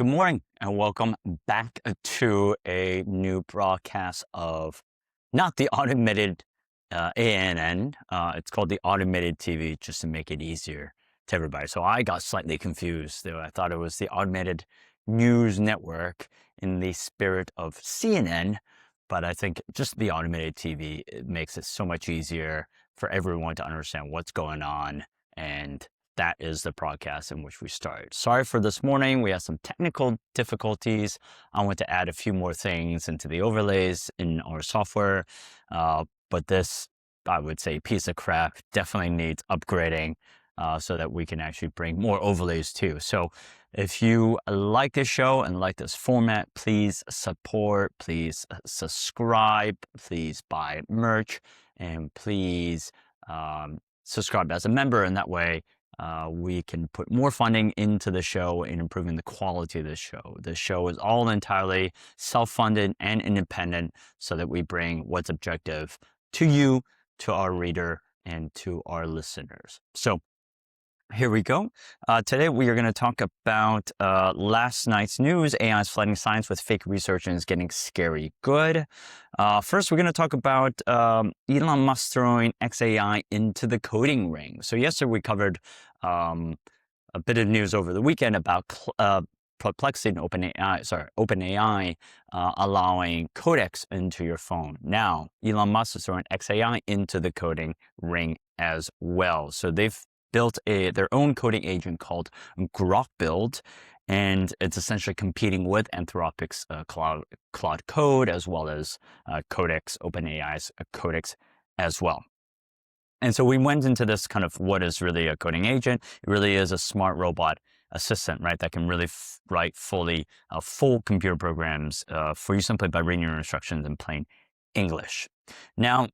Good morning and welcome back to a new broadcast of not the automated ANN. It's called the automated TV just to make it easier to everybody. So I got slightly confused there. I thought it was the automated news network in the spirit of CNN, but I think just the automated TV it makes it so much easier for everyone to understand what's going on, and that is the broadcast in which we start. Sorry for this morning. We had some technical difficulties. I want to add a few more things into the overlays in our software. But this, I would say, piece of crap definitely needs upgrading so that we can actually bring more overlays too. So if you like this show and like this format, please support, please subscribe, please buy merch, and please subscribe as a member. And that way, we can put more funding into the show and improving the quality of the show. The show is all entirely self-funded and independent so that we bring what's objective to you, to our reader, and to our listeners. So here we go. Today we are going to talk about last night's news. AI is flooding science with fake research and is getting scary good. First, we're going to talk about Elon Musk throwing XAI into the coding ring. So yesterday we covered a bit of news over the weekend about Perplexity and OpenAI allowing codecs into your phone. Now, Elon Musk is throwing XAI into the coding ring as well. So they've built their own coding agent called GrokBuild, and it's essentially competing with Anthropic's Claude Code as well as Codex, OpenAI's Codex as well. And so we went into this kind of what is really a coding agent. It really is a smart robot assistant, right? That can really write full computer programs for you simply by reading your instructions in plain English. Now,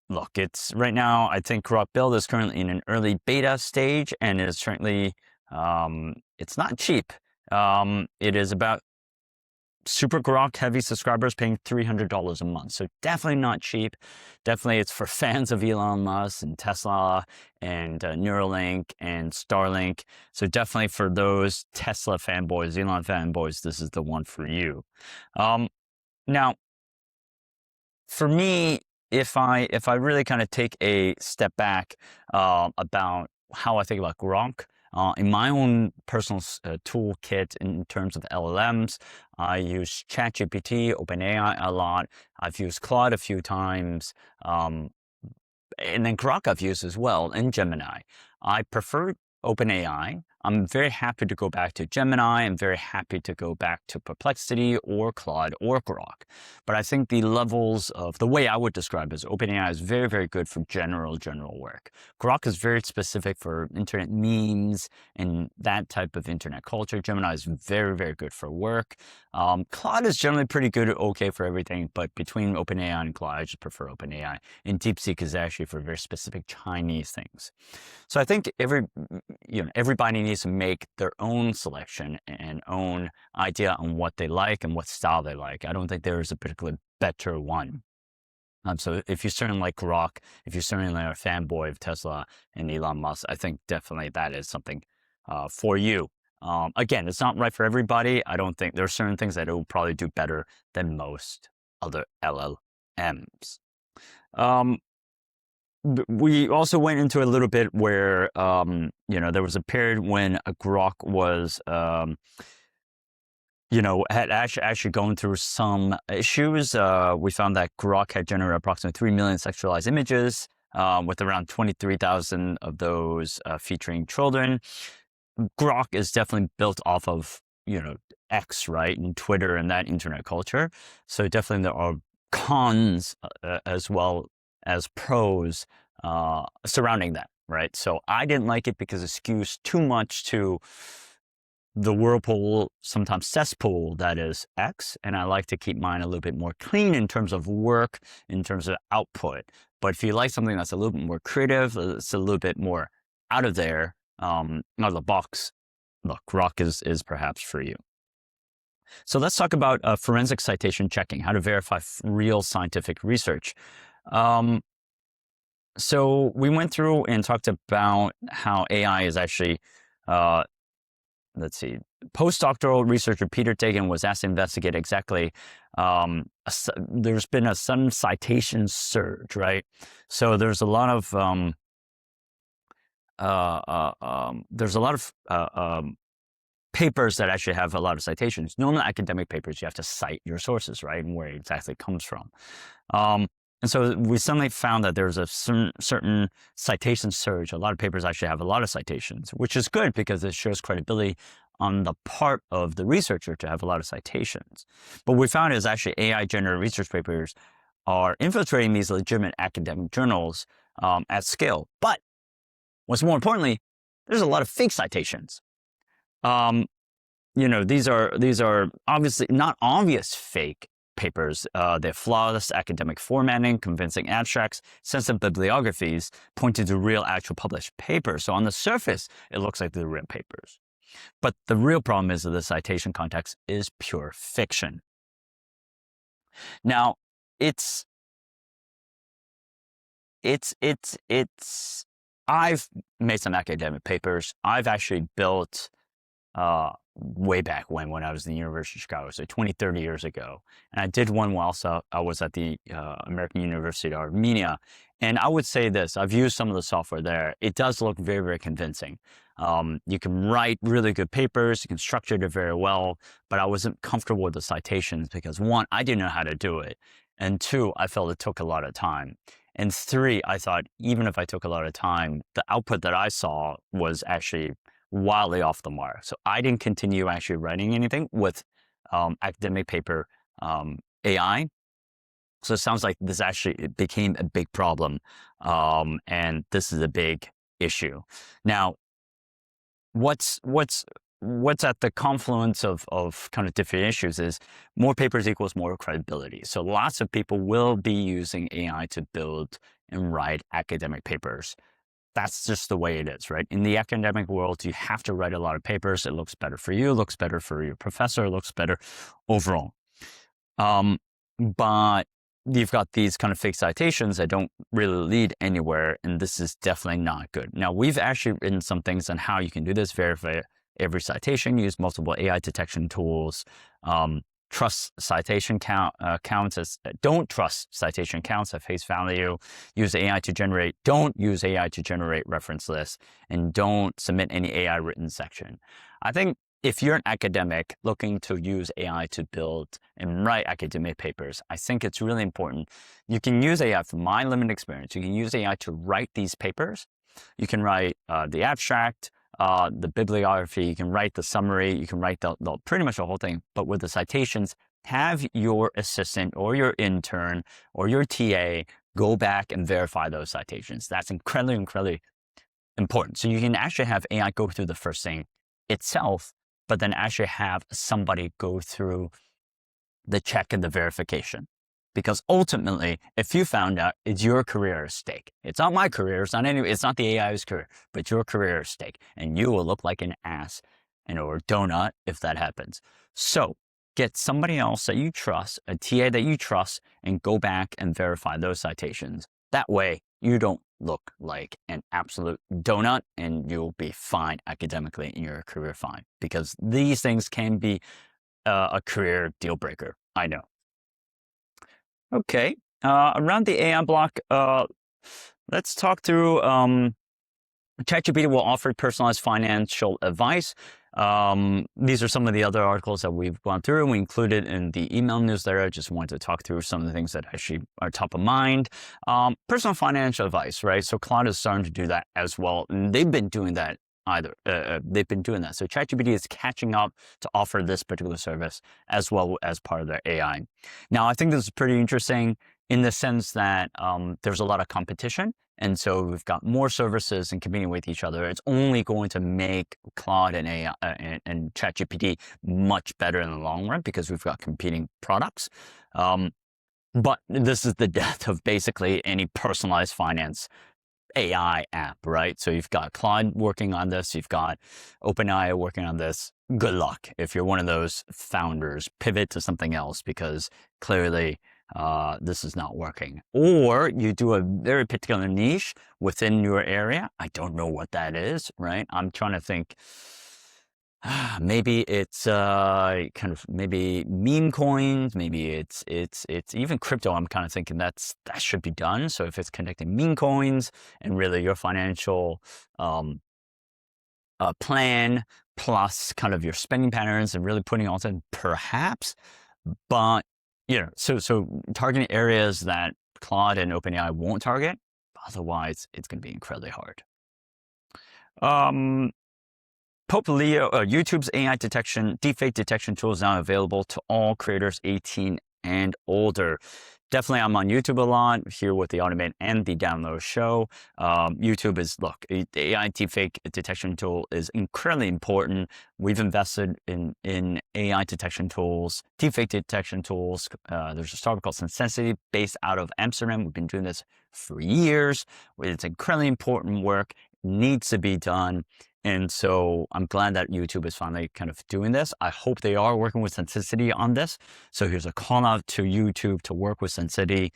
look, it's right now, I think GrokBuild is currently in an early beta stage, and it is certainly, it's not cheap. It is about super Grok heavy subscribers paying $300 a month. So definitely not cheap. Definitely it's for fans of Elon Musk and Tesla and Neuralink and Starlink. So definitely for those Tesla fanboys, Elon fanboys, this is the one for you. Now, for me, if I really kind of take a step back about how I think about Grok, in my own personal toolkit in terms of LLMs, I use ChatGPT, OpenAI a lot. I've used Claude a few times, and then Grok I've used as well, and Gemini. I prefer OpenAI. I'm very happy to go back to Gemini. I'm very happy to go back to Perplexity or Claude or Grok. But I think the levels of the way I would describe it is OpenAI is very, very good for general work. Grok is very specific for internet memes and that type of internet culture. Gemini is very, very good for work. Claude is generally pretty good, okay for everything, but between OpenAI and Claude, I just prefer OpenAI. And DeepSeek is actually for very specific Chinese things. So I think everybody needs to make their own selection and own idea on what they like and what style they like. I don't think there is a particularly better one. So if you certainly like Grok, if you certainly are a fanboy of Tesla and Elon Musk, I think definitely that is something for you. Again, it's not right for everybody. I don't think there are certain things that it will probably do better than most other LLMs. We also went into a little bit where, there was a period when a Grok was, had actually gone through some issues. We found that Grok had generated approximately 3 million sexualized images, with around 23,000 of those featuring children. Grok is definitely built off of, X, right, and Twitter and that internet culture. So definitely there are cons as well as pros surrounding that, right? So I didn't like it because it skews too much to the whirlpool, sometimes cesspool, that is X, and I like to keep mine a little bit more clean in terms of work, in terms of output. But if you like something that's a little bit more creative, it's a little bit more out of there, out of the box, look, Grok is perhaps for you. So let's talk about forensic citation checking, how to verify real scientific research. So we went through and talked about how AI is actually let's see, postdoctoral researcher Peter Tagan was asked to investigate exactly, there's been a sudden citation surge, right? So there's a lot of, papers that actually have a lot of citations. Normally academic papers, you have to cite your sources, right? And where it exactly comes from. And so we suddenly found that there's a certain citation surge. A lot of papers actually have a lot of citations, which is good because it shows credibility on the part of the researcher to have a lot of citations. But what we found is actually AI-generated research papers are infiltrating these legitimate academic journals at scale. But what's more importantly, there's a lot of fake citations. These are obviously not obvious fake papers. They're flawless academic formatting, convincing abstracts, sensitive bibliographies, pointing to real, actual published papers. So on the surface, it looks like they're real papers. But the real problem is that the citation context is pure fiction. Now, I've made some academic papers. I've actually built way back when I was in the University of Chicago, so 20, 30 years ago. And I did one whilst I was at the American University of Armenia. And I would say this, I've used some of the software there. It does look very, very convincing. You can write really good papers, you can structure it very well, but I wasn't comfortable with the citations because one, I didn't know how to do it. And two, I felt it took a lot of time. And three, I thought even if I took a lot of time, the output that I saw was actually wildly off the mark. So I didn't continue actually writing anything with academic paper AI. So it sounds like this actually became a big problem, and this is a big issue. Now, what's at the confluence of kind of different issues is more papers equals more credibility. So lots of people will be using AI to build and write academic papers. That's just the way it is, right? In the academic world, you have to write a lot of papers. It looks better for you, looks better for your professor, looks better overall. But you've got these kind of fake citations that don't really lead anywhere, and this is definitely not good. Now, we've actually written some things on how you can do this, verify every citation, use multiple AI detection tools, trust citation counts don't trust citation counts at face value, use AI to generate, don't use AI to generate reference lists, and don't submit any AI written section. I think if you're an academic looking to use AI to build and write academic papers, I think it's really important. You can use AI, from my limited experience, you can use AI to write these papers. You can write the abstract, the bibliography, you can write the summary, you can write the pretty much the whole thing. But with the citations, have your assistant or your intern or your TA go back and verify those citations. That's incredibly, incredibly important. So you can actually have AI go through the first thing itself, but then actually have somebody go through the check and the verification. Because ultimately, if you found out, it's your career at stake. It's not my career, it's not the AI's career, but your career at stake. And you will look like an ass or a donut if that happens. So get somebody else that you trust, a TA that you trust, and go back and verify those citations. That way, you don't look like an absolute donut, and you'll be fine academically in your career fine. Because these things can be a career deal breaker, I know. Okay, around the AI block, let's talk through ChatGPT will offer personalized financial advice. These are some of the other articles that we've gone through. We included in the email newsletter. I just wanted to talk through some of the things that actually are top of mind. Personal financial advice, right? So Claude is starting to do that as well. And they've been doing that they've been doing that. So ChatGPT is catching up to offer this particular service as well as part of their AI. Now, I think this is pretty interesting in the sense that there's a lot of competition. And so we've got more services and competing with each other. It's only going to make Claude and AI and ChatGPT much better in the long run because we've got competing products. But this is the death of basically any personalized finance AI app, right? So you've got Claude working on this, you've got OpenAI working on this. Good luck. If you're one of those founders, pivot to something else because clearly this is not working. Or you do a very particular niche within your area. I don't know what that is, right? I'm trying to think. Maybe it's kind of maybe meme coins, maybe it's even crypto. I'm kind of thinking that should be done. So if it's connecting meme coins and really your financial um, plan plus kind of your spending patterns and really putting all in, perhaps. But so targeting areas that Claude and OpenAI won't target. Otherwise, it's going to be incredibly hard. Um, Pope Leo, YouTube's AI detection, deepfake detection tool is now available to all creators 18 and older. Definitely, I'm on YouTube a lot here with the Automate and the Download Show. YouTube is, look, the AI deepfake detection tool is incredibly important. We've invested in AI detection tools, deepfake detection tools. There's a startup called Citations based out of Amsterdam. We've been doing this for years. It's incredibly important work, needs to be done. And so I'm glad that YouTube is finally kind of doing this. I hope they are working with Sensity on this. So here's a call out to YouTube to work with Sensity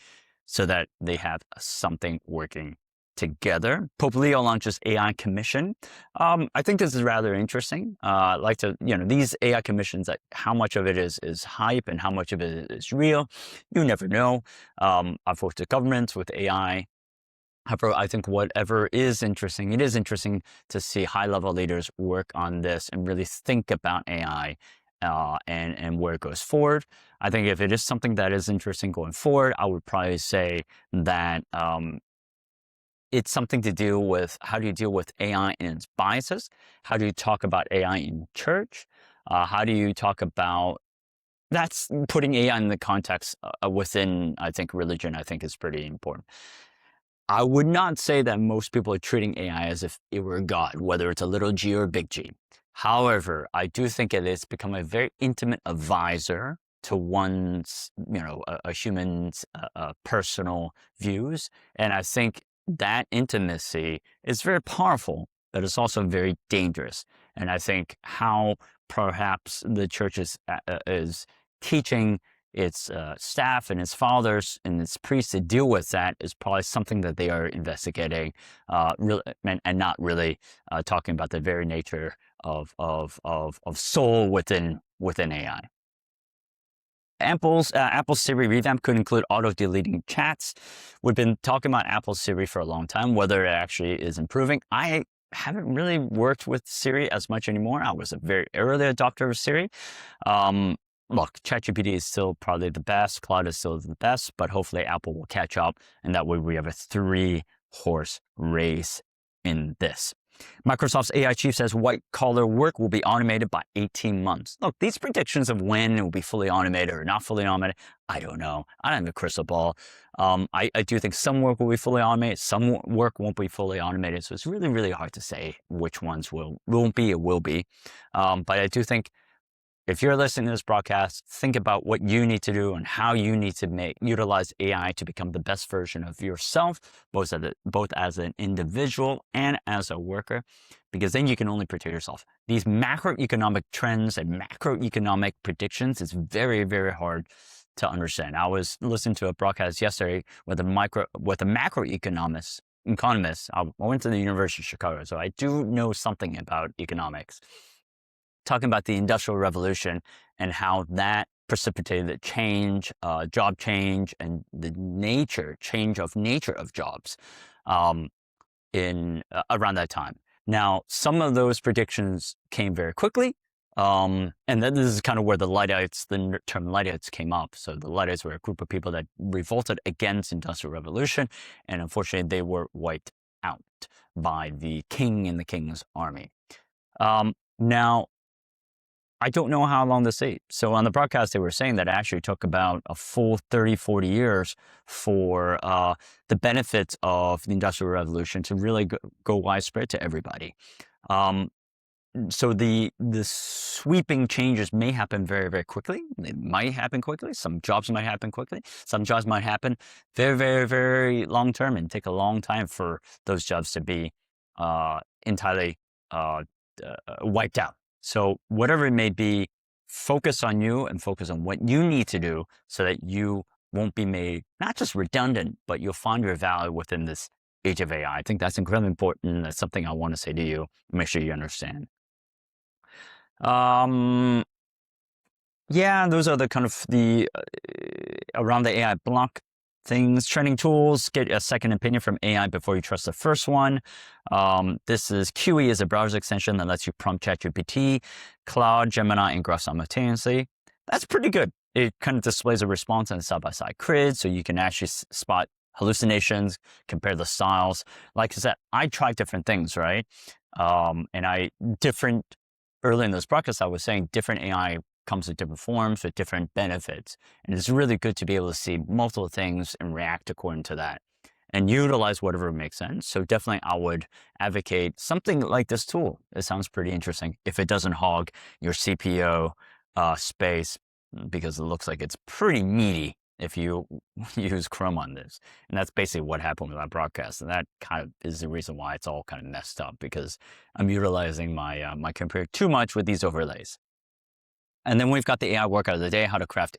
so that they have something working together. Pope Leo launches AI commission. I think this is rather interesting. I'd like to, these AI commissions, how much of it is hype and how much of it is real, you never know. I've worked with governments with AI. However, I think whatever is interesting, it is interesting to see high-level leaders work on this and really think about AI and where it goes forward. I think if it is something that is interesting going forward, I would probably say that it's something to do with how do you deal with AI and its biases? How do you talk about AI in church? How do you talk about that's putting AI in the context within, I think, religion, I think is pretty important. I would not say that most people are treating AI as if it were God, whether it's a little g or a big G. However, I do think it has become a very intimate advisor to one's, a human's personal views. And I think that intimacy is very powerful, but it's also very dangerous. And I think how perhaps the church is teaching its staff and its fathers and its priests to deal with that is probably something that they are investigating, and not really talking about the very nature of soul within AI. Apple's Siri revamp could include auto-deleting chats. We've been talking about Apple Siri for a long time, whether it actually is improving. I haven't really worked with Siri as much anymore. I was a very early adopter of Siri. Look, ChatGPT is still probably the best. Claude is still the best, but hopefully Apple will catch up, and that way we have a 3-horse race in this. Microsoft's AI chief says white-collar work will be automated by 18 months. Look, these predictions of when it will be fully automated or not fully automated, I don't know. I don't have a crystal ball. I do think some work will be fully automated. Some work won't be fully automated. So it's really, really hard to say which ones won't be or will be. But I do think if you're listening to this broadcast, think about what you need to do and how you need to utilize AI to become the best version of yourself, both as an individual and as a worker, because then you can only protect yourself. These macroeconomic trends and macroeconomic predictions is very, very hard to understand. I was listening to a broadcast yesterday with a macroeconomist. I went to the University of Chicago, so I do know something about economics. Talking about the Industrial Revolution and how that precipitated the change, job change, and the change of nature of jobs in around that time. Now, some of those predictions came very quickly, and then this is kind of where the term Luddites came up. So the Luddites were a group of people that revolted against Industrial Revolution, and unfortunately, they were wiped out by the king and the king's army. Now, I don't know how long this takes. So on the broadcast, they were saying that it actually took about a full 30, 40 years for the benefits of the Industrial Revolution to really go widespread to everybody. So the sweeping changes may happen very, very quickly. They might happen quickly. Some jobs might happen quickly. Some jobs might happen very, very, very long term and take a long time for those jobs to be entirely wiped out. So whatever it may be, focus on you and focus on what you need to do so that you won't be made not just redundant, but you'll find your value within this age of AI. I think that's incredibly important. That's something I want to say to you. Make sure you understand. Yeah, those are the kind of the around the AI block things, training tools, get a second opinion from AI before you trust the first one. This is QE is a browser extension that lets you prompt ChatGPT, Cloud, Gemini, and Grok simultaneously. That's pretty good. It kind of displays a response in a side-by-side grid, so you can actually spot hallucinations, compare the styles. Like I said, I tried different things, right? Early in this broadcast, I was saying different AI comes in different forms with different benefits. And it's really good to be able to see multiple things and react according to that and utilize whatever makes sense. So definitely I would advocate something like this tool. It sounds pretty interesting if it doesn't hog your CPO space, because it looks like it's pretty meaty if you use Chrome on this. And that's basically what happened with that broadcast. And that kind of is the reason why it's all kind of messed up, because I'm utilizing my, my computer too much with these overlays. And then we've got the AI workout of the day, how to craft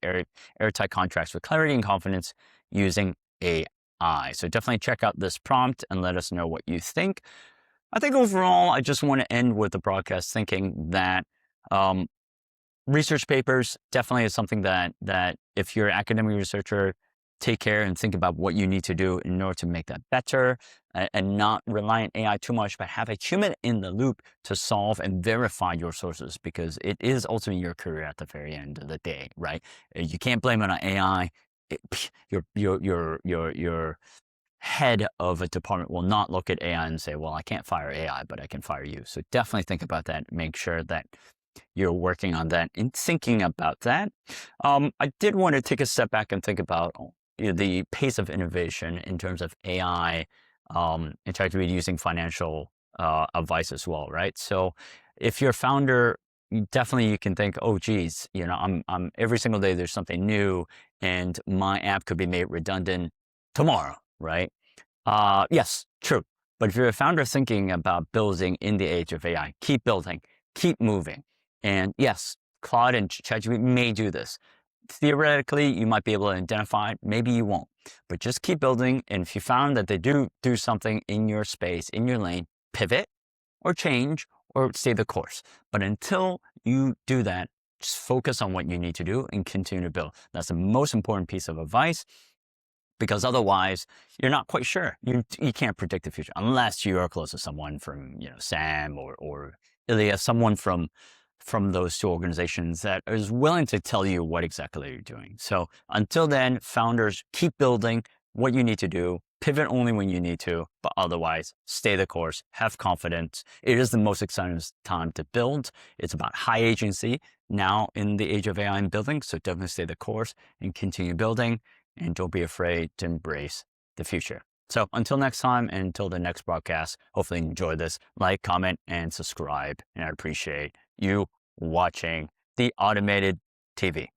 airtight contracts with clarity and confidence using AI. So definitely check out this prompt and let us know what you think. I think overall, I just want to end with the broadcast thinking that research papers definitely is something that if you're an academic researcher, take care and think about what you need to do in order to make that better, and not rely on AI too much, but have a human in the loop to solve and verify your sources, because it is ultimately your career at the very end of the day, right? You can't blame it on AI. Your head of a department will not look at AI and say, well, I can't fire AI, but I can fire you. So definitely think about that. Make sure that you're working on that and thinking about that. I did want to take a step back and think about the pace of innovation in terms of AI, in fact, we're using financial advice as well, right? So if you're a founder, definitely you can think, oh, geez, I'm every single day there's something new and my app could be made redundant tomorrow, right? Yes, true. But if you're a founder thinking about building in the age of AI, keep building, keep moving. And yes, Claude and ChatGPT may do this. Theoretically, you might be able to identify it. Maybe you won't. But just keep building. And if you found that they do something in your space, in your lane, pivot or change or stay the course. But until you do that, just focus on what you need to do and continue to build. That's the most important piece of advice, because otherwise you're not quite sure. You can't predict the future unless you are close to someone from, Sam or Ilya, someone from those two organizations that is willing to tell you what exactly you're doing. So until then, founders, keep building what you need to do, pivot only when you need to, but otherwise stay the course, have confidence. It is the most exciting time to build. It's about high agency now in the age of AI and building. So definitely stay the course and continue building, and don't be afraid to embrace the future. So until next time, and until the next broadcast, hopefully you enjoy this. Like, comment, and subscribe. And I appreciate you watching the Automated TV.